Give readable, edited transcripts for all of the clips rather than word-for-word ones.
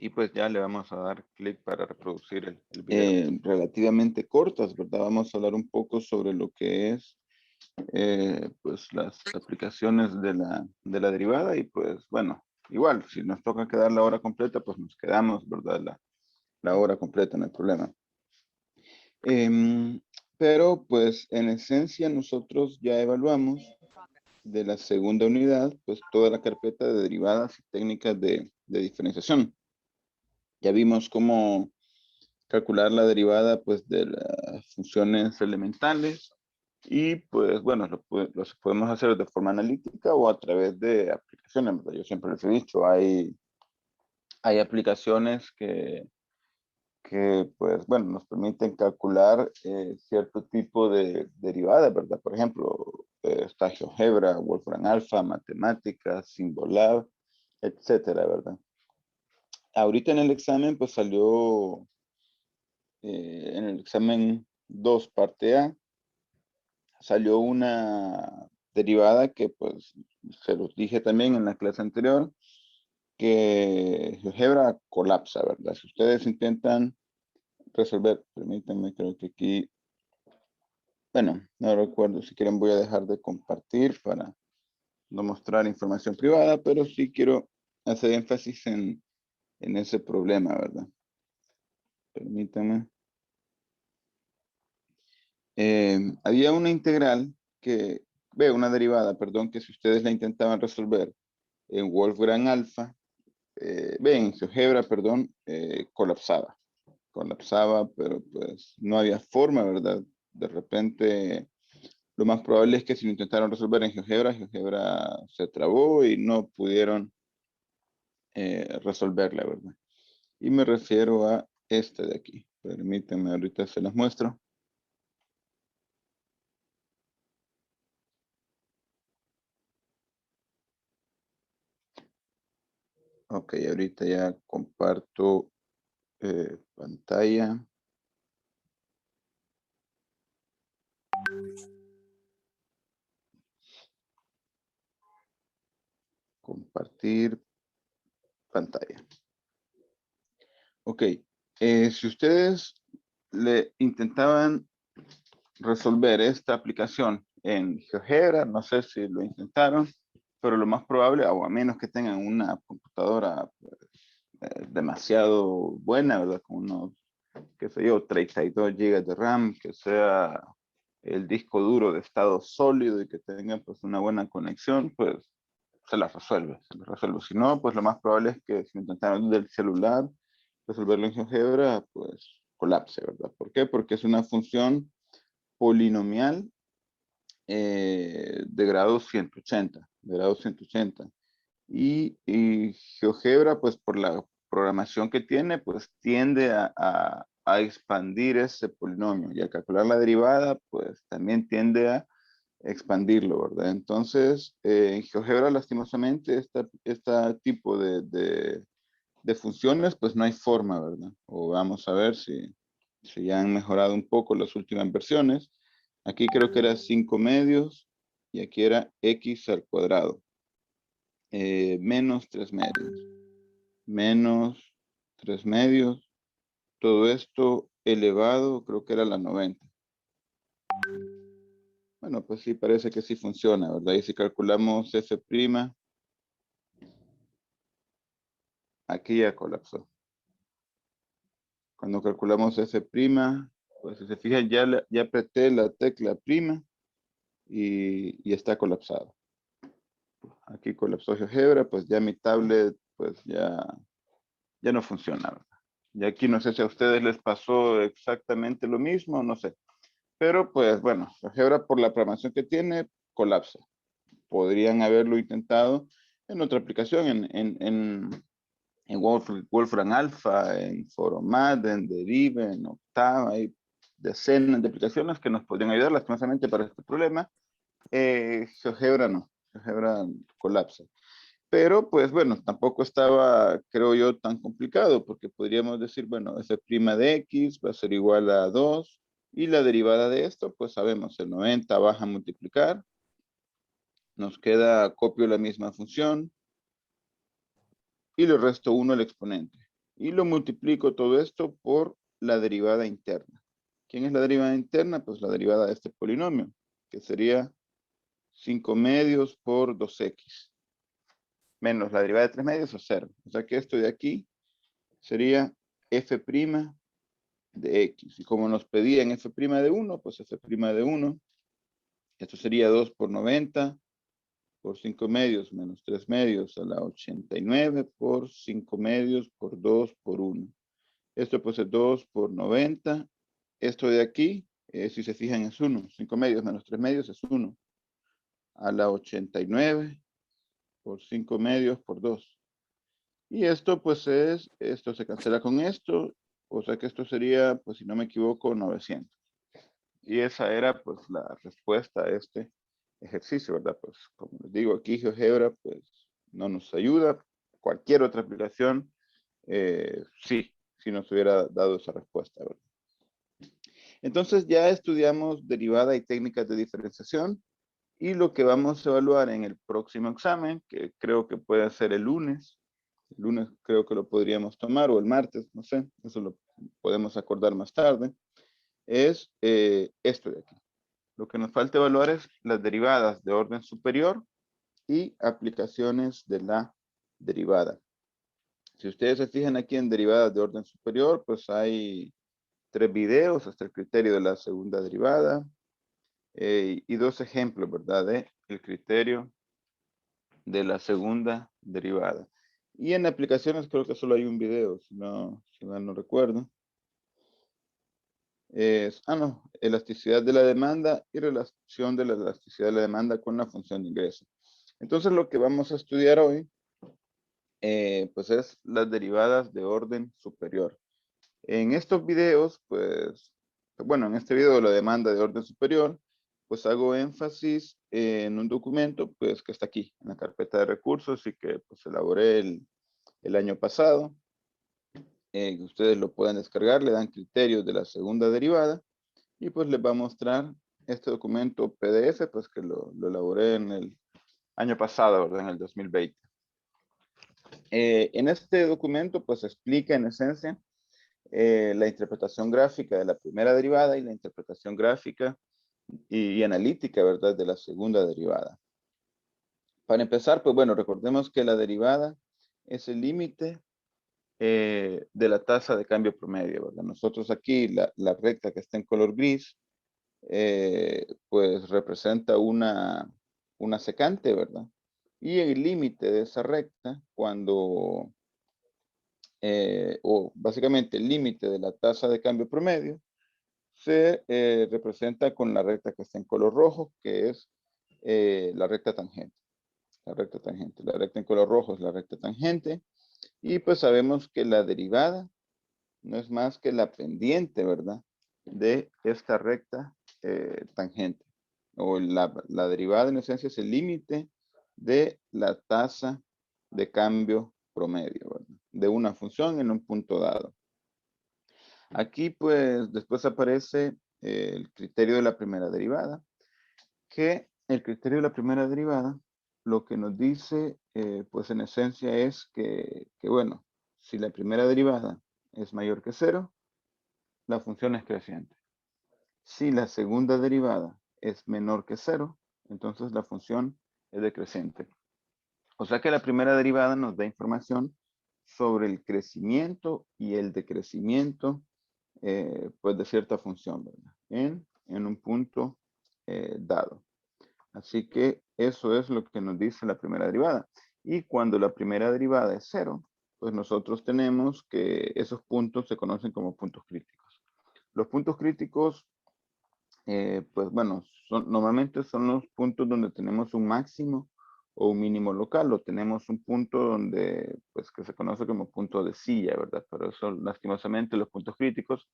Y pues ya le vamos a dar clic para reproducir el video. Relativamente cortas, ¿verdad? Vamos a hablar un poco sobre lo que es pues las aplicaciones de la derivada y pues bueno, igual, si nos toca quedar la hora completa, pues nos quedamos, ¿verdad? La hora completa, no hay problema. Pero pues en esencia nosotros ya evaluamos de la segunda unidad, pues toda la carpeta de derivadas y técnicas de diferenciación. Ya vimos cómo calcular la derivada pues de las funciones elementales y pues bueno, los podemos hacer de forma analítica o a través de aplicaciones, ¿verdad? Yo siempre les he dicho, hay aplicaciones que pues bueno, nos permiten calcular cierto tipo de derivadas, ¿verdad? Por ejemplo, está GeoGebra, Wolfram Alpha, Matemáticas, Symbolab, etcétera, ¿verdad? Ahorita en el examen pues salió en el examen 2 parte A, salió una derivada que pues se los dije también en la clase anterior, que GeoGebra colapsa, ¿verdad? Si ustedes intentan resolver, permítanme, creo que aquí, bueno, no recuerdo, si quieren voy a dejar de compartir para no mostrar información privada, pero sí quiero hacer énfasis en ese problema, ¿verdad? Permítanme. Había una integral que, una derivada, perdón, que si ustedes la intentaban resolver en Wolfram Alpha, en GeoGebra, perdón, colapsaba, pero pues no había forma, ¿verdad? De repente, lo más probable es que si lo intentaron resolver en GeoGebra, GeoGebra se trabó y no pudieron resolverla, ¿verdad? Y me refiero a este de aquí. Permítanme, ahorita se las muestro. Ok, ahorita ya comparto pantalla. Compartir pantalla. Ok, si ustedes le intentaban resolver esta aplicación en GeoGebra, no sé si lo intentaron, pero lo más probable, o a menos que tengan una computadora pues, demasiado buena, ¿verdad? Con unos, qué sé yo, 32 GB de RAM, que sea el disco duro de estado sólido y que tenga pues una buena conexión, pues se la resuelve, se la resuelve. Si no, pues lo más probable es que si intentaron del celular resolverlo en GeoGebra, pues colapse, ¿verdad? ¿Por qué? Porque es una función polinomial de grado 180, de grado 180. Y GeoGebra, pues por la programación que tiene, pues tiende a expandir ese polinomio y al calcular la derivada, pues también tiende a expandirlo, ¿verdad? Entonces, en GeoGebra, lastimosamente, este tipo de funciones, pues no hay forma, ¿verdad? O vamos a ver si ya han mejorado un poco las últimas versiones. Aquí creo que era 5 medios y aquí era x al cuadrado. Menos 3 medios. Menos 3 medios. Todo esto elevado, creo que era la 90. Bueno, pues sí, parece que sí funciona, ¿verdad? Y si calculamos f', aquí ya colapsó. Cuando calculamos f', pues si se fijan, ya apreté la tecla prima y está colapsado. Aquí colapsó GeoGebra, pues ya mi tablet pues ya no funciona, ¿verdad? Y aquí no sé si a ustedes les pasó exactamente lo mismo, no sé. Pero pues bueno, GeoGebra por la programación que tiene, colapsa. Podrían haberlo intentado en otra aplicación, en Wolfram Alpha, en Foromat, en Derive, en Octava, hay decenas de aplicaciones que nos podrían ayudar lastimosamente para este problema. GeoGebra no, GeoGebra colapsa. Pero pues bueno, tampoco estaba, creo yo, tan complicado, porque podríamos decir, bueno, f' de x va a ser igual a 2, y la derivada de esto, pues sabemos, el 90 baja a multiplicar, nos queda, copio la misma función, y le resto 1 al exponente. y lo multiplico todo esto por la derivada interna. ¿Quién es la derivada interna? Pues la derivada de este polinomio, que sería 5 medios por 2x, menos la derivada de 3 medios o 0. O sea que esto de aquí sería f' de x. Y como nos pedían f' de 1, pues f' de 1, esto sería 2 por 90 por 5 medios menos 3 medios a la 89 por 5 medios por 2 por 1. Esto pues es 2 por 90. Esto de aquí, si se fijan, es 1. 5 medios menos 3 medios es 1. A la 89 por 5 medios por 2. Y esto pues esto se cancela con esto. O sea que esto sería, pues si no me equivoco, 900. Y esa era pues la respuesta a este ejercicio, ¿verdad? Pues como les digo, aquí GeoGebra pues no nos ayuda. Cualquier otra aplicación, sí nos hubiera dado esa respuesta, ¿verdad? Entonces ya estudiamos derivada y técnicas de diferenciación y lo que vamos a evaluar en el próximo examen, que creo que puede ser el lunes creo que lo podríamos tomar o el martes, no sé, eso lo podemos acordar más tarde, es esto de aquí. Lo que nos falta evaluar es las derivadas de orden superior y aplicaciones de la derivada. Si ustedes se fijan aquí en derivadas de orden superior, pues hay 3 videos hasta el criterio de la segunda derivada y 2 ejemplos, ¿verdad? De el criterio de la segunda derivada. Y en aplicaciones creo que solo hay un video, si mal no recuerdo. No, elasticidad de la demanda y relación de la elasticidad de la demanda con la función de ingreso. Entonces lo que vamos a estudiar hoy, pues es las derivadas de orden superior. En estos videos, pues, bueno, en este video de la demanda de orden superior, pues hago énfasis en un documento, pues que está aquí, en la carpeta de recursos y que pues elaboré el año pasado. Ustedes lo pueden descargar, le dan criterios de la segunda derivada y pues les va a mostrar este documento PDF, pues que lo elaboré en el año pasado, ¿verdad? En el 2020. En este documento pues explica en esencia la interpretación gráfica de la primera derivada y la interpretación gráfica y analítica, ¿verdad? De la segunda derivada. Para empezar, pues bueno, recordemos que la derivada es el límite de la tasa de cambio promedio, ¿verdad? Nosotros aquí, la recta que está en color gris, pues representa una secante, ¿verdad? Y el límite de esa recta, cuando, o básicamente el límite de la tasa de cambio promedio, se representa con la recta que está en color rojo, que es la recta tangente. La recta tangente. La recta en color rojo es la recta tangente. Y pues sabemos que la derivada no es más que la pendiente, ¿verdad? De esta recta tangente. O la derivada en esencia es el límite de la tasa de cambio promedio, ¿verdad? De una función en un punto dado. Aquí pues después aparece el criterio de la primera derivada, que el criterio de la primera derivada lo que nos dice pues en esencia es que bueno, si la primera derivada es mayor que 0, la función es creciente. Si la segunda derivada es menor que 0, entonces la función es decreciente. O sea que la primera derivada nos da información sobre el crecimiento y el decrecimiento pues de cierta función, ¿verdad? En un punto dado. Así que eso es lo que nos dice la primera derivada. Y cuando la primera derivada es 0, pues nosotros tenemos que esos puntos se conocen como puntos críticos. Los puntos críticos, pues bueno, normalmente son los puntos donde tenemos un máximo o un mínimo local, o tenemos un punto donde, pues que se conoce como punto de silla, ¿verdad? Pero eso, lastimosamente, los puntos críticos,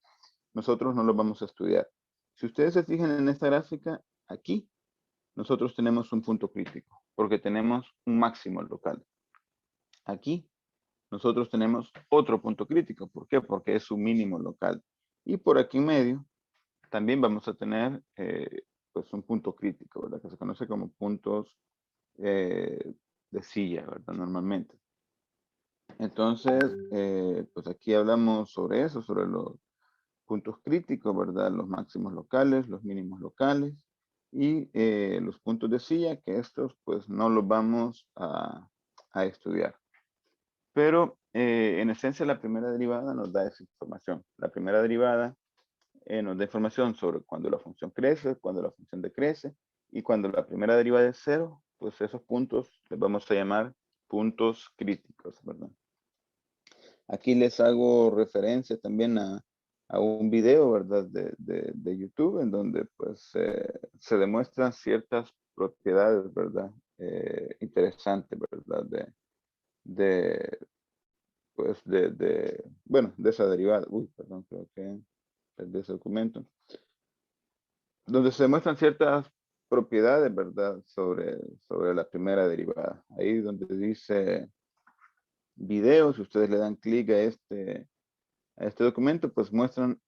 nosotros no los vamos a estudiar. Si ustedes se fijan en esta gráfica, aquí, nosotros tenemos un punto crítico, porque tenemos un máximo local. Aquí, nosotros tenemos otro punto crítico. ¿Por qué? Porque es un mínimo local. Y por aquí en medio, también vamos a tener pues un punto crítico, ¿verdad? Que se conoce como puntos de silla, ¿verdad? Normalmente. Entonces, pues aquí hablamos sobre eso, sobre los puntos críticos, ¿verdad? Los máximos locales, los mínimos locales y los puntos de silla, que estos pues no los vamos a estudiar. Pero en esencia la primera derivada nos da esa información. La primera derivada nos da información sobre cuando la función crece, cuando la función decrece y cuando la primera derivada es cero, pues esos puntos les vamos a llamar puntos críticos, ¿verdad? Aquí les hago referencia también a un video, ¿verdad? De YouTube en donde pues se demuestran ciertas propiedades, ¿verdad? Interesantes, ¿verdad? Pues bueno, de esa derivada. Uy, perdón, creo que perdí ese documento. Donde se demuestran ciertas propiedades, ¿verdad? Sobre la primera derivada. Ahí donde dice video, si ustedes le dan clic a este documento, pues muestran,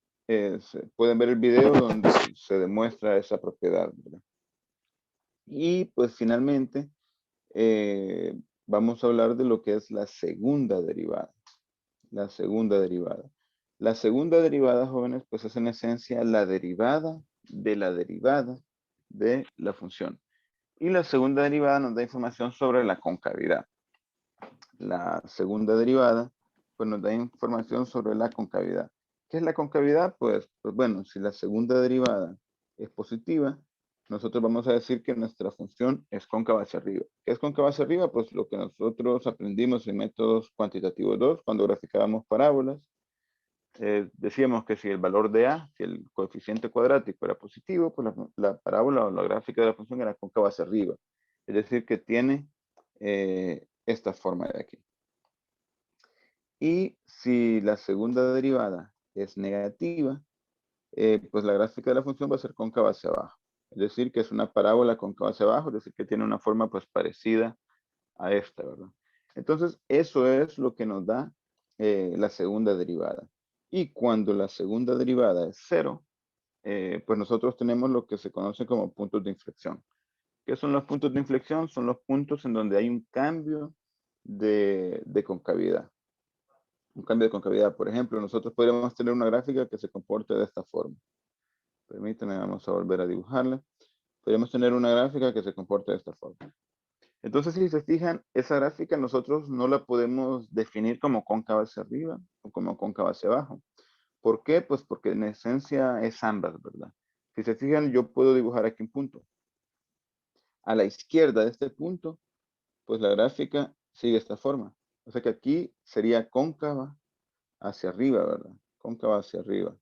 pueden ver el video donde se demuestra esa propiedad, ¿verdad? Y pues finalmente vamos a hablar de lo que es la segunda derivada. La segunda derivada. La segunda derivada, jóvenes, pues es en esencia la derivada de la función. Y la segunda derivada nos da información sobre la concavidad. La segunda derivada, pues nos da información sobre la concavidad. ¿Qué es la concavidad? Pues bueno, si la segunda derivada es positiva, nosotros vamos a decir que nuestra función es cóncava hacia arriba. ¿Qué es cóncava hacia arriba? Pues lo que nosotros aprendimos en métodos cuantitativos 2, cuando graficábamos parábolas. Decíamos que si el valor de A, si el coeficiente cuadrático era positivo, pues la parábola o la gráfica de la función era cóncava hacia arriba. Es decir, que tiene esta forma de aquí. Y si la segunda derivada es negativa, pues la gráfica de la función va a ser cóncava hacia abajo. Es decir, que es una parábola cóncava hacia abajo, es decir, que tiene una forma pues parecida a esta, ¿verdad? Entonces, eso es lo que nos da la segunda derivada. Y cuando la segunda derivada es cero, pues nosotros tenemos lo que se conoce como puntos de inflexión. ¿Qué son los puntos de inflexión? Son los puntos en donde hay un cambio de concavidad. Un cambio de concavidad. Por ejemplo, nosotros podríamos tener una gráfica que se comporte de esta forma. Permítanme, vamos a volver a dibujarla. Podríamos tener una gráfica que se comporte de esta forma. Entonces, si se fijan, esa gráfica nosotros no la podemos definir como cóncava hacia arriba o como cóncava hacia abajo. ¿Por qué? Pues porque en esencia es ambas, ¿verdad? Si se fijan, yo puedo dibujar aquí un punto. A la izquierda de este punto, pues la gráfica sigue esta forma. O sea que aquí sería cóncava hacia arriba, ¿verdad? Cóncava hacia arriba.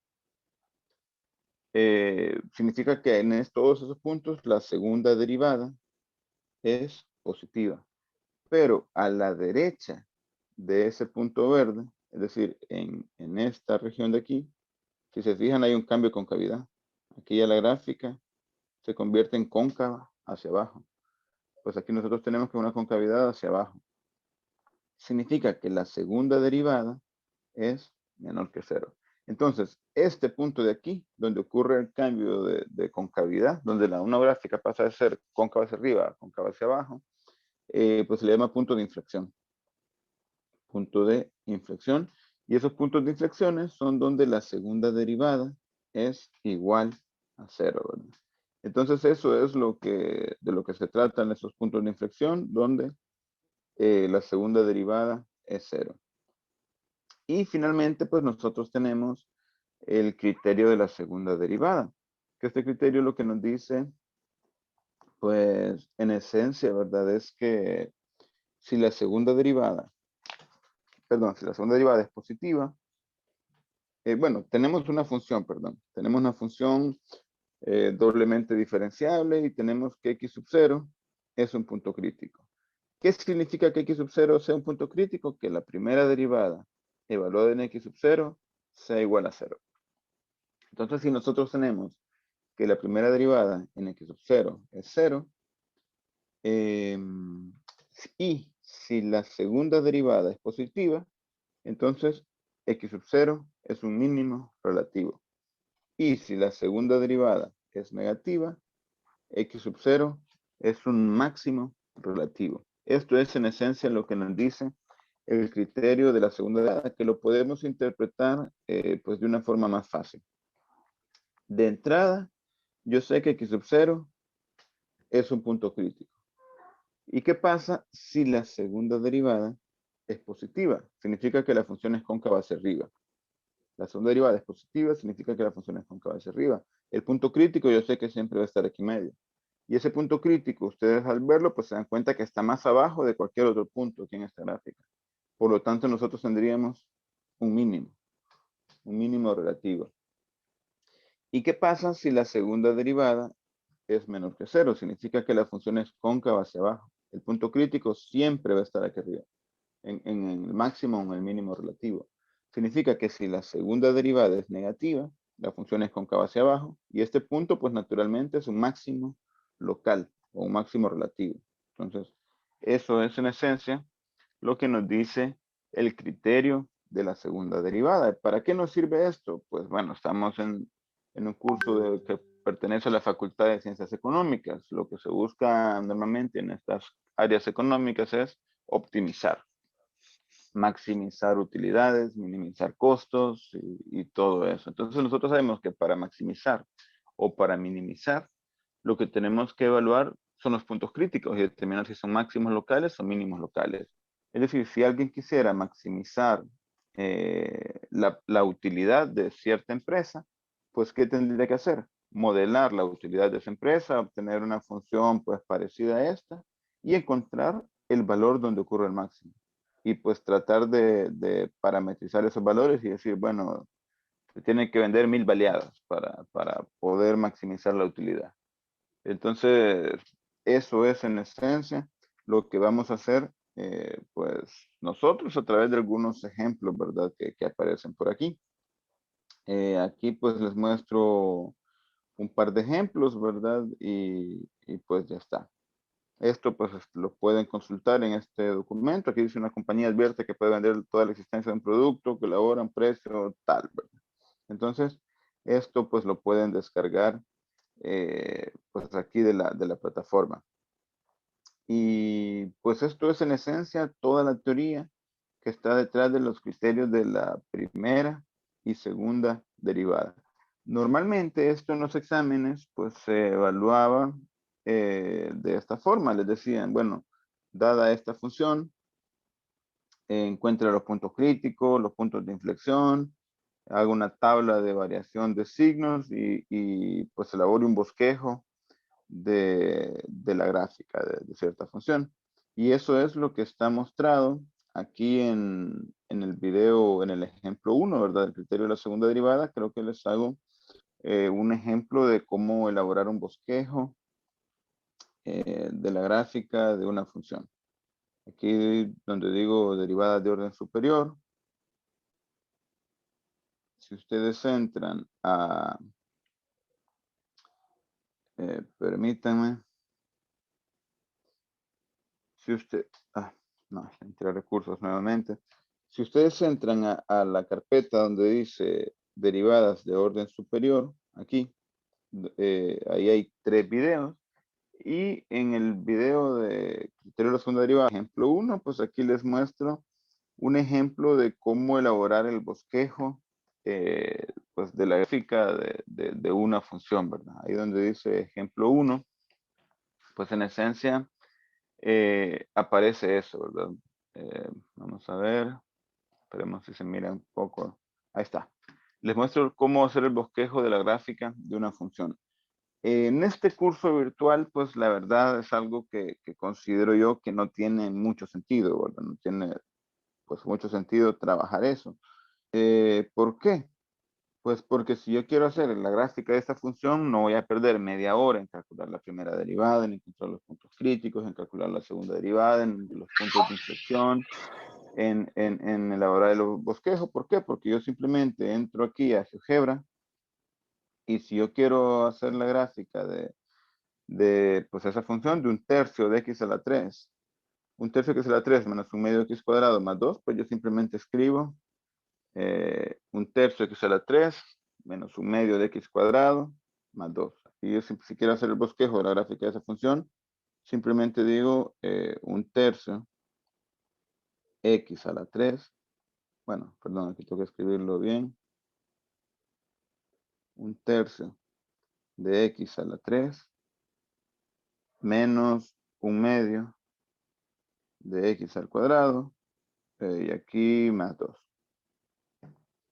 Significa que en todos esos puntos la segunda derivada es positiva. Pero a la derecha de ese punto verde, es decir, en esta región de aquí, si se fijan hay un cambio de concavidad. Aquí ya la gráfica se convierte en cóncava hacia abajo. Pues aquí nosotros tenemos que una concavidad hacia abajo. Significa que la segunda derivada es menor que cero. Entonces, este punto de aquí, donde ocurre el cambio de concavidad, donde una gráfica pasa de ser cóncava hacia arriba a cóncava hacia abajo, pues se le llama punto de inflexión. Punto de inflexión. Y esos puntos de inflexiones son donde la segunda derivada es igual a cero, ¿verdad? Entonces, eso es de lo que se tratan esos puntos de inflexión, donde la segunda derivada es cero. Y finalmente, pues nosotros tenemos el criterio de la segunda derivada. Que este criterio lo que nos dice, pues en esencia, ¿verdad? Es que si la segunda derivada, perdón, si la segunda derivada es positiva, bueno, tenemos una función, perdón, tenemos una función doblemente diferenciable y tenemos que x sub 0 es un punto crítico. ¿Qué significa que x sub 0 sea un punto crítico? Que la primera derivada evaluada en x sub 0 sea igual a 0. Entonces, si nosotros tenemos que la primera derivada en x sub 0 es 0, y si la segunda derivada es positiva, entonces x sub 0 es un mínimo relativo. Y si la segunda derivada es negativa, x sub 0 es un máximo relativo. Esto es en esencia lo que nos dice el criterio de la segunda derivada, que lo podemos interpretar pues de una forma más fácil. De entrada, yo sé que x sub 0 es un punto crítico. ¿Y qué pasa si la segunda derivada es positiva? Significa que la función es cóncava hacia arriba. La segunda derivada es positiva, significa que la función es cóncava hacia arriba. El punto crítico yo sé que siempre va a estar aquí medio. Y ese punto crítico, ustedes al verlo, pues se dan cuenta que está más abajo de cualquier otro punto aquí en esta gráfica. Por lo tanto, nosotros tendríamos un mínimo relativo. ¿Y qué pasa si la segunda derivada es menor que cero? Significa que la función es cóncava hacia abajo. El punto crítico siempre va a estar aquí arriba, en el máximo o en el mínimo relativo. Significa que si la segunda derivada es negativa, la función es cóncava hacia abajo, y este punto, pues naturalmente es un máximo local o un máximo relativo. Entonces, eso es en esencia lo que nos dice el criterio de la segunda derivada. ¿Para qué nos sirve esto? Pues bueno, estamos en un curso que pertenece a la Facultad de Ciencias Económicas. Lo que se busca normalmente en estas áreas económicas es optimizar, maximizar utilidades, minimizar costos y todo eso. Entonces nosotros sabemos que para maximizar o para minimizar, lo que tenemos que evaluar son los puntos críticos y determinar si son máximos locales o mínimos locales. Es decir, si alguien quisiera maximizar la utilidad de cierta empresa, pues ¿qué tendría que hacer? Modelar la utilidad de esa empresa, obtener una función pues parecida a esta y encontrar el valor donde ocurre el máximo. Y pues tratar de parametrizar esos valores y decir, bueno, se tienen que vender 1000 baleadas para poder maximizar la utilidad. Entonces, eso es en esencia lo que vamos a hacer, pues nosotros a través de algunos ejemplos, ¿verdad? Que aparecen por aquí. Aquí pues les muestro un par de ejemplos, ¿verdad? Y pues ya está. Esto pues lo pueden consultar en este documento. Aquí dice una compañía advierte que puede vender toda la existencia de un producto que elabora un precio tal, ¿verdad? Entonces, esto pues lo pueden descargar pues aquí de la plataforma. Y pues esto es en esencia toda la teoría que está detrás de los criterios de la primera y segunda derivada. Normalmente esto en los exámenes pues se evaluaba de esta forma. Les decían, bueno, dada esta función, encuentra los puntos críticos, los puntos de inflexión, haga una tabla de variación de signos y pues elabore un bosquejo de la gráfica de cierta función. Y eso es lo que está mostrado aquí en el video, en el ejemplo 1, ¿verdad? El criterio de la segunda derivada. Creo que les hago un ejemplo de cómo elaborar un bosquejo de la gráfica de una función. Aquí donde digo derivada de orden superior, si ustedes entran a, permítanme, si usted, no, entré a recursos nuevamente. Si ustedes entran a la carpeta donde dice derivadas de orden superior, aquí, ahí hay 3 videos. Y en el video de criterio de la segunda derivada, ejemplo 1, pues aquí les muestro un ejemplo de cómo elaborar el bosquejo pues de la gráfica de una función, ¿verdad? Ahí donde dice ejemplo 1, pues en esencia aparece eso, ¿verdad? Vamos a ver, esperemos si se mira un poco. Ahí está. Les muestro cómo hacer el bosquejo de la gráfica de una función. En este curso virtual, pues la verdad es algo que considero yo que no tiene mucho sentido, ¿verdad? No tiene pues mucho sentido trabajar eso. ¿Por qué? Pues porque si yo quiero hacer la gráfica de esta función, no voy a perder media hora en calcular la primera derivada, en encontrar los puntos críticos, en calcular la segunda derivada, en los puntos de inflexión, en elaborar el bosquejo. ¿Por qué? Porque yo simplemente entro aquí a GeoGebra y si yo quiero hacer la gráfica de pues esa función de un tercio de x a la 3, un tercio de x a la 3 menos un medio de x cuadrado más 2, pues yo simplemente escribo un tercio de x a la 3 menos un medio de x cuadrado más 2. Y yo si quiero hacer el bosquejo de la gráfica de esa función, simplemente digo un tercio x a la 3. Bueno, perdón, aquí tengo que escribirlo bien. 1/3 de x a la 3 menos 1/2 de x al cuadrado. Y aquí más 2.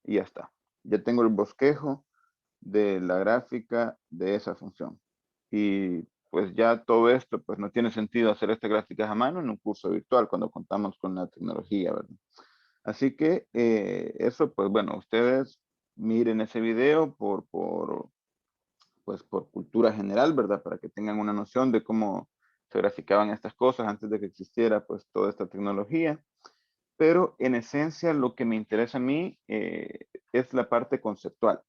Y ya está. Ya tengo el bosquejo de la gráfica de esa función. Y pues ya todo esto, pues no tiene sentido hacer estas gráficas a mano en un curso virtual cuando contamos con la tecnología, ¿verdad? Así que eso, pues bueno, ustedes miren ese video pues por cultura general, ¿verdad? Para que tengan una noción de cómo se graficaban estas cosas antes de que existiera pues toda esta tecnología. Pero en esencia lo que me interesa a mí es la parte conceptual.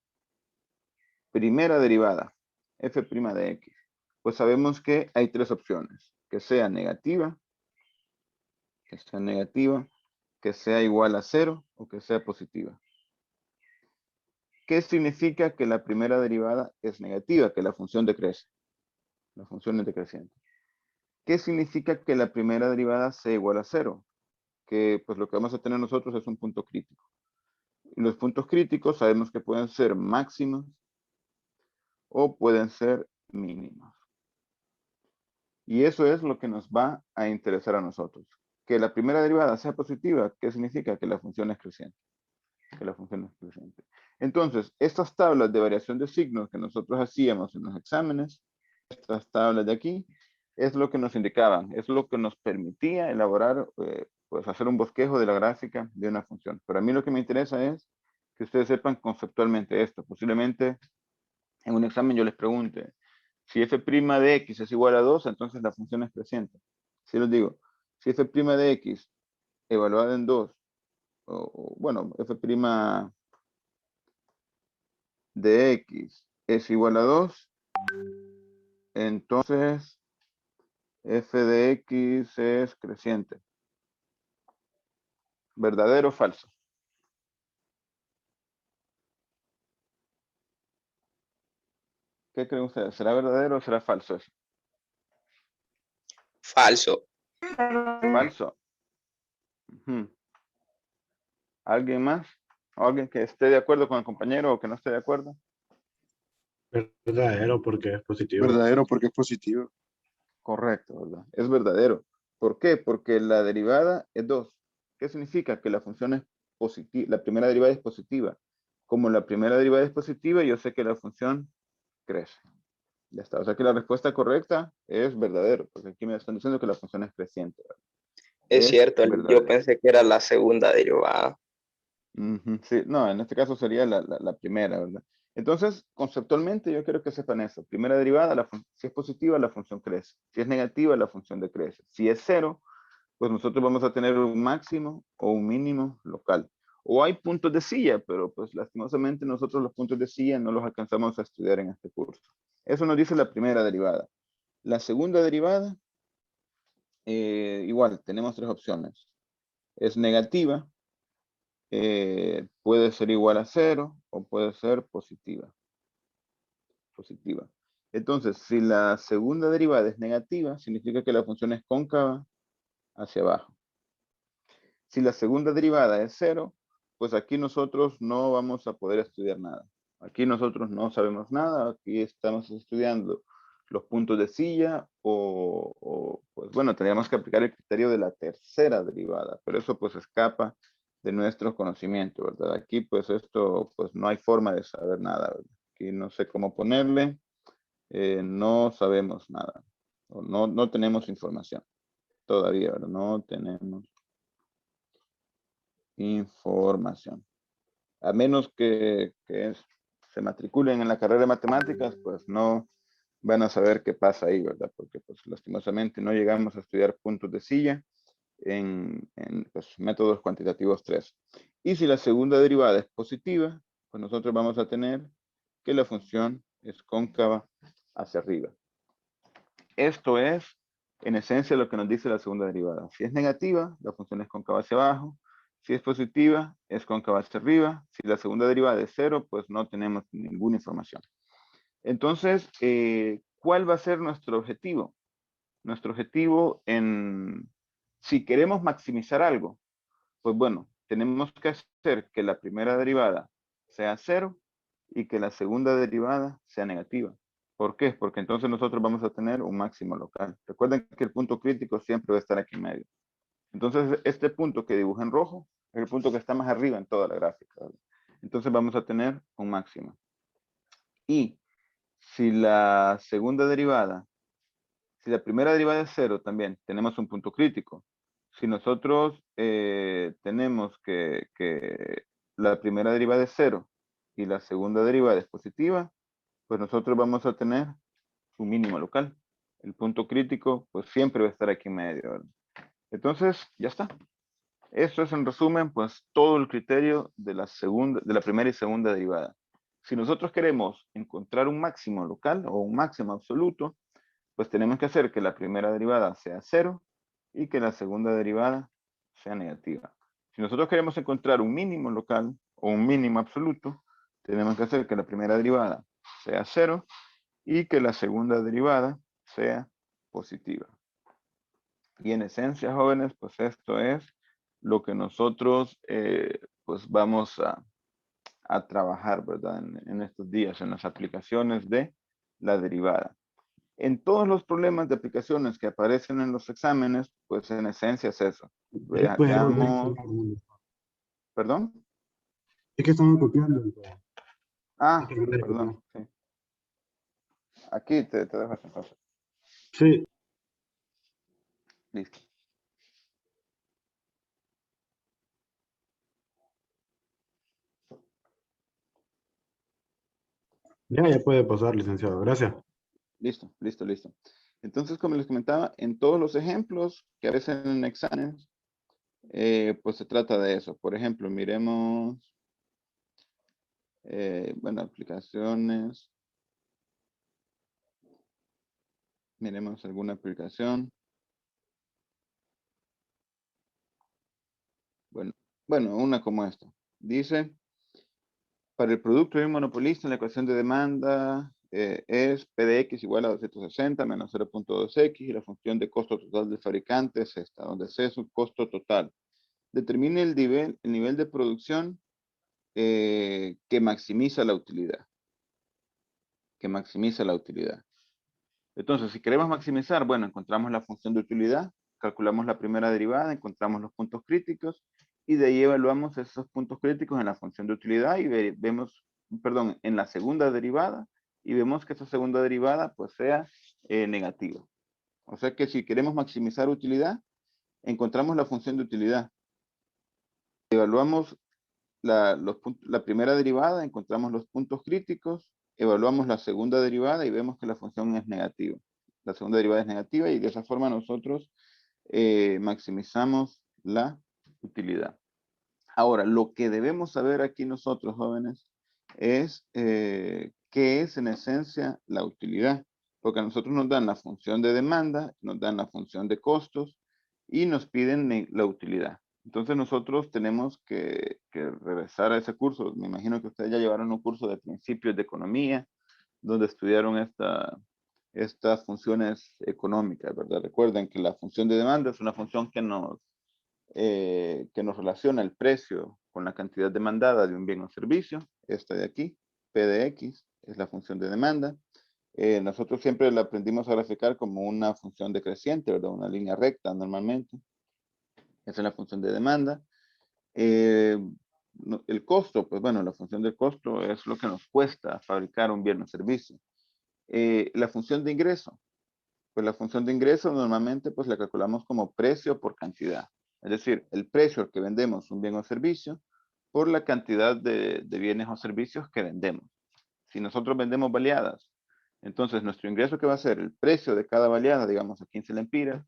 Primera derivada, f' de x. Pues sabemos que hay tres opciones. Que sea negativa, que sea igual a 0 o que sea positiva. ¿Qué significa que la primera derivada es negativa? Que la función decrece. La función es decreciente. ¿Qué significa que la primera derivada sea igual a 0? Que pues lo que vamos a tener nosotros es un punto crítico. Y los puntos críticos sabemos que pueden ser máximos o pueden ser mínimos. Y eso es lo que nos va a interesar a nosotros. Que la primera derivada sea positiva, ¿qué significa? Que la función es creciente. Que la función es creciente. Entonces, estas tablas de variación de signos que nosotros hacíamos en los exámenes, estas tablas de aquí, es lo que nos indicaban, es lo que nos permitía elaborar, pues hacer un bosquejo de la gráfica de una función. Pero a mí lo que me interesa es que ustedes sepan conceptualmente esto. Posiblemente en un examen yo les pregunte, si f' de x es igual a 2, entonces la función es creciente. Si les digo, si f' de x evaluada en 2, bueno, f' de x es igual a 2, entonces f de x es creciente. ¿Verdadero o falso? ¿Qué creen ustedes? ¿Será verdadero o será falso eso? Falso. Falso. Ujú. ¿Alguien más? ¿Alguien que esté de acuerdo con el compañero o que no esté de acuerdo? Verdadero porque es positivo. Verdadero porque es positivo. Correcto, ¿verdad? Es verdadero. ¿Por qué? Porque la derivada es 2. ¿Qué significa? Que la función es positiva, la primera derivada es positiva. Como la primera derivada es positiva, yo sé que la función crece. Ya está. O sea que la respuesta correcta es verdadero, porque aquí me están diciendo que la función es creciente, ¿verdad? Es cierto, yo verdadero. pensé que era la segunda derivada. Ujú, sí, no, en este caso sería la primera, ¿verdad? Entonces, conceptualmente yo quiero que sepan eso. Primera derivada, si es positiva, la función crece. Si es negativa, la función decrece. Si es 0, pues nosotros vamos a tener un máximo o un mínimo local. O hay puntos de silla, pero pues lastimosamente nosotros los puntos de silla no los alcanzamos a estudiar en este curso. Eso nos dice la primera derivada. La segunda derivada, igual, tenemos tres opciones. Es negativa, puede ser igual a 0 o puede ser positiva. Entonces, si la segunda derivada es negativa, significa que la función es cóncava hacia abajo. Si la segunda derivada es 0, pues aquí nosotros no vamos a poder estudiar nada. Aquí nosotros no sabemos nada, aquí estamos estudiando los puntos de silla pues bueno, tendríamos que aplicar el criterio de la tercera derivada, pero eso pues escapa de nuestro conocimiento, ¿verdad? Aquí pues esto, pues no hay forma de saber nada, ¿verdad? Aquí no sé cómo ponerle, no sabemos nada, o no tenemos información todavía, ¿verdad? No tenemos información. A menos que se matriculen en la carrera de matemáticas, pues no van a saber qué pasa ahí, ¿verdad? Porque pues lastimosamente no llegamos a estudiar puntos de silla en pues, métodos cuantitativos 3. Y si la segunda derivada es positiva, pues nosotros vamos a tener que la función es cóncava hacia arriba. Esto es, en esencia, lo que nos dice la segunda derivada. Si es negativa, la función es cóncava hacia abajo. Si es positiva, es cóncava hacia arriba. Si la segunda derivada es 0, pues no tenemos ninguna información. Entonces, ¿cuál va a ser nuestro objetivo? Nuestro objetivo si queremos maximizar algo, pues bueno, tenemos que hacer que la primera derivada sea 0 y que la segunda derivada sea negativa. ¿Por qué? Porque entonces nosotros vamos a tener un máximo local. Recuerden que el punto crítico siempre va a estar aquí en medio. Entonces, este punto que dibuja en rojo es el punto que está más arriba en toda la gráfica, ¿verdad? Entonces vamos a tener un máximo. Y si la segunda derivada, si la primera derivada es 0 también, tenemos un punto crítico. Si nosotros tenemos que la primera derivada es 0 y la segunda derivada es positiva, pues nosotros vamos a tener un mínimo local. El punto crítico, pues siempre va a estar aquí en medio, ¿verdad? Entonces, ya está. Esto es en resumen, pues todo el criterio de la primera y segunda derivada. Si nosotros queremos encontrar un máximo local o un máximo absoluto, pues tenemos que hacer que la primera derivada sea 0 y que la segunda derivada sea negativa. Si nosotros queremos encontrar un mínimo local o un mínimo absoluto, tenemos que hacer que la primera derivada sea 0 y que la segunda derivada sea positiva. Y en esencia, jóvenes, pues esto es lo que nosotros pues vamos a trabajar, ¿verdad? En estos días, en las aplicaciones de la derivada. En todos los problemas de aplicaciones que aparecen en los exámenes, pues en esencia es eso. ¿Qué puede Veamos, ¿perdón? Es que estamos copiando. Ah, perdón, sí. Aquí te dejo esa cosa. Sí, Listo. ya puede pasar, licenciado. Gracias. Listo, listo, listo. Entonces, como les comentaba, en todos los ejemplos que aparecen en exámenes, pues se trata de eso. Por ejemplo, miremos, bueno, aplicaciones. Miremos alguna aplicación. Bueno, una como esta. Dice, para el producto de un monopolista, la ecuación de demanda es P de X igual a 260 menos 0.2X y la función de costo total del fabricante es esta, donde C es su costo total. Determine el nivel de producción que maximiza la utilidad. Que maximiza la utilidad. Entonces, si queremos maximizar, bueno, encontramos la función de utilidad, calculamos la primera derivada, encontramos los puntos críticos y de ahí evaluamos esos puntos críticos en la función de utilidad y vemos, perdón, en la segunda derivada y vemos que esa segunda derivada pues sea negativa. O sea que si queremos maximizar utilidad, encontramos la función de utilidad. Evaluamos la primera derivada, encontramos los puntos críticos, evaluamos la segunda derivada y vemos que la función es negativa. La segunda derivada es negativa y de esa forma nosotros maximizamos la utilidad. Ahora, lo que debemos saber aquí nosotros, jóvenes, es qué es en esencia la utilidad. Porque a nosotros nos dan la función de demanda, nos dan la función de costos y nos piden la utilidad. Entonces nosotros tenemos que regresar a ese curso. Me imagino que ustedes ya llevaron un curso de principios de economía, donde estudiaron estas funciones económicas, ¿verdad? Recuerden que la función de demanda es una función que nos relaciona el precio con la cantidad demandada de un bien o servicio. Esta de aquí, P de X, es la función de demanda. Nosotros siempre la aprendimos a graficar como una función decreciente, ¿verdad? Una línea recta normalmente. Esa es la función de demanda. El costo, pues bueno, la función del costo es lo que nos cuesta fabricar un bien o servicio. La función de ingreso, pues la función de ingreso normalmente pues la calculamos como precio por cantidad. Es decir, el precio al que vendemos un bien o servicio por la cantidad de bienes o servicios que vendemos. Si nosotros vendemos baleadas, entonces nuestro ingreso que va a ser el precio de cada baleada, digamos a 15 lempiras,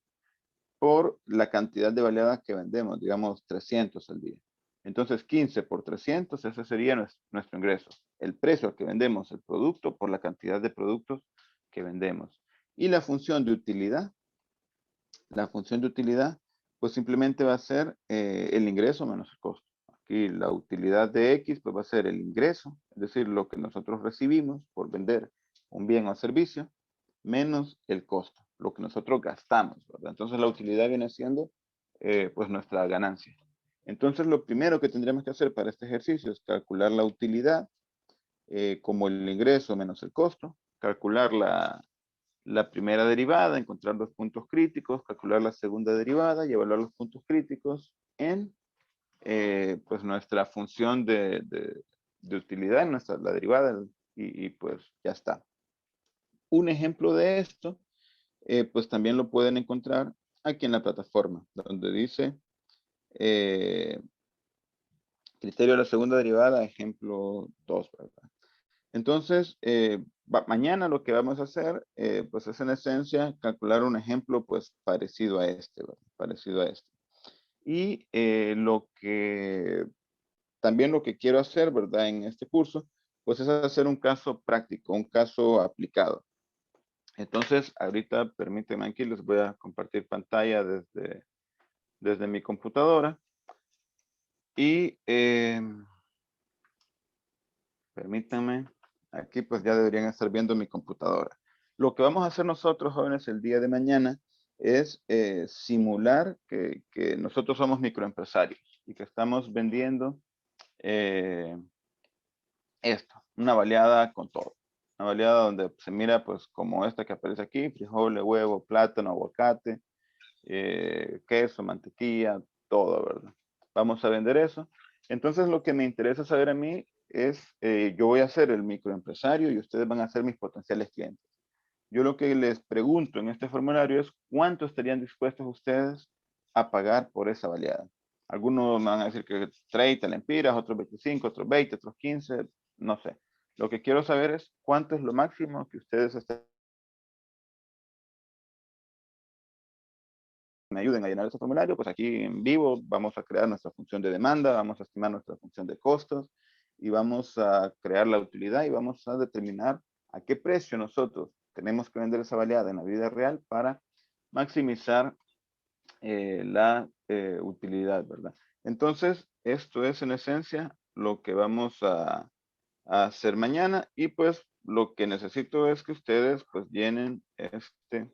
por la cantidad de baleadas que vendemos, digamos 300 al día. Entonces 15 por 300, ese sería nuestro ingreso. El precio al que vendemos el producto por la cantidad de productos que vendemos. Y la función de utilidad, pues simplemente va a ser el ingreso menos el costo. Aquí la utilidad de X, pues va a ser el ingreso, es decir, lo que nosotros recibimos por vender un bien o servicio, menos el costo, lo que nosotros gastamos, ¿verdad? Entonces la utilidad viene siendo pues nuestra ganancia. Entonces, lo primero que tendríamos que hacer para este ejercicio es calcular la utilidad, como el ingreso menos el costo, calcular la primera derivada, encontrar los puntos críticos, calcular la segunda derivada y evaluar los puntos críticos en pues nuestra función de utilidad, la derivada, y pues ya está. Un ejemplo de esto, pues también lo pueden encontrar aquí en la plataforma, donde dice criterio de la segunda derivada, ejemplo 2, ¿verdad? Entonces, mañana lo que vamos a hacer, pues es en esencia calcular un ejemplo, pues parecido a este, ¿verdad? Parecido a este. Y también lo que quiero hacer, ¿verdad? En este curso, pues es hacer un caso práctico, un caso aplicado. Entonces, ahorita permítanme aquí, les voy a compartir pantalla desde mi computadora. Y permítanme, aquí pues ya deberían estar viendo mi computadora. Lo que vamos a hacer nosotros, jóvenes, el día de mañana es simular que nosotros somos microempresarios y que estamos vendiendo esto, una baleada con todo. Una baleada donde se mira pues como esta que aparece aquí, frijoles, huevo, plátano, aguacate, queso, mantequilla, todo, ¿verdad? Vamos a vender eso. Entonces lo que me interesa saber a mí es, yo voy a ser el microempresario y ustedes van a ser mis potenciales clientes. Yo lo que les pregunto en este formulario es cuánto estarían dispuestos ustedes a pagar por esa baleada. Algunos me van a decir que 30 lempiras, otros 25, otros 20, otros 15, no sé. Lo que quiero saber es cuánto es lo máximo que ustedes me ayuden a llenar ese formulario, pues aquí en vivo vamos a crear nuestra función de demanda, vamos a estimar nuestra función de costos y vamos a crear la utilidad y vamos a determinar a qué precio nosotros tenemos que vender esa baleada en la vida real para maximizar la utilidad, ¿verdad? Entonces, esto es en esencia lo que vamos a hacer mañana y pues lo que necesito es que ustedes pues llenen este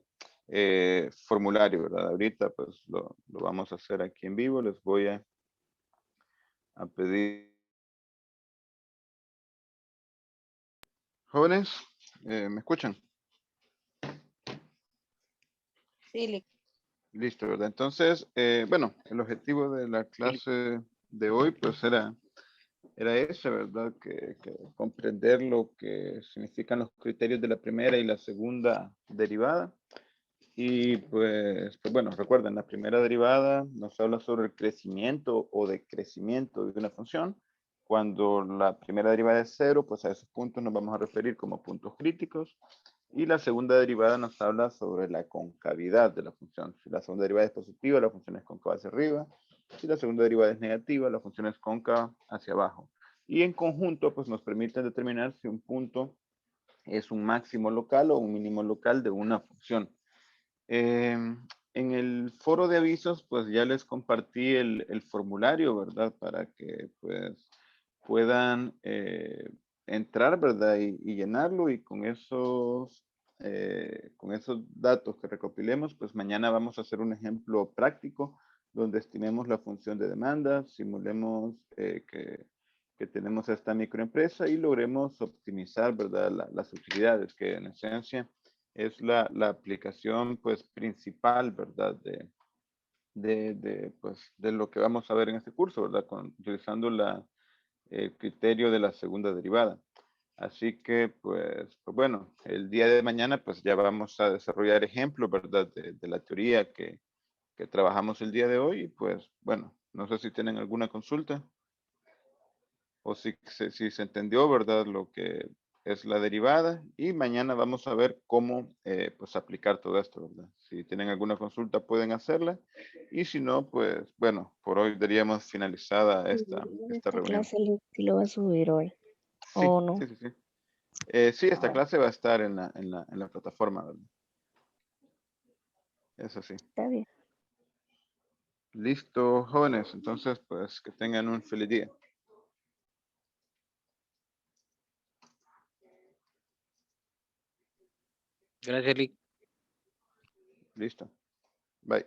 formulario, ¿verdad? Ahorita pues lo vamos a hacer aquí en vivo, les voy a pedir. Jóvenes, ¿me escuchan? Sí, Listo, ¿verdad? Entonces, bueno, el objetivo de la clase de hoy pues era ese, ¿verdad? Que comprender lo que significan los criterios de la primera y la segunda derivada. Y pues bueno, recuerden, la primera derivada nos habla sobre el crecimiento o decrecimiento de una función. Cuando la primera derivada es cero, pues a esos puntos nos vamos a referir como puntos críticos. Y la segunda derivada nos habla sobre la concavidad de la función. Si la segunda derivada es positiva, la función es cóncava hacia arriba. Si la segunda derivada es negativa, la función es cóncava hacia abajo. Y en conjunto, pues nos permiten determinar si un punto es un máximo local o un mínimo local de una función. En el foro de avisos, pues ya les compartí el formulario, ¿verdad? Para que pues puedan entrar, ¿verdad? Y llenarlo y con esos datos que recopilemos, pues mañana vamos a hacer un ejemplo práctico donde estimemos la función de demanda, simulemos que tenemos esta microempresa y logremos optimizar, ¿verdad? Las utilidades que en esencia es la aplicación pues principal, ¿verdad? Pues, de lo que vamos a ver en este curso, ¿verdad? Utilizando el criterio de la segunda derivada. Así que, pues bueno, el día de mañana pues ya vamos a desarrollar ejemplos, ¿verdad? De la teoría que trabajamos el día de hoy. Y pues bueno, no sé si tienen alguna consulta o si se entendió, ¿verdad? Lo que es la derivada y mañana vamos a ver cómo pues aplicar todo esto, ¿verdad? Si tienen alguna consulta pueden hacerla y si no, pues bueno, por hoy daríamos finalizada esta reunión. clase sí lo va a subir hoy, Sí, ¿o no? sí, sí, sí. Sí, esta clase va a estar en la plataforma, ¿verdad? Eso sí. Está bien. Listo, jóvenes. Entonces, pues que tengan un feliz día. Gracias, Lick. Listo. Bye.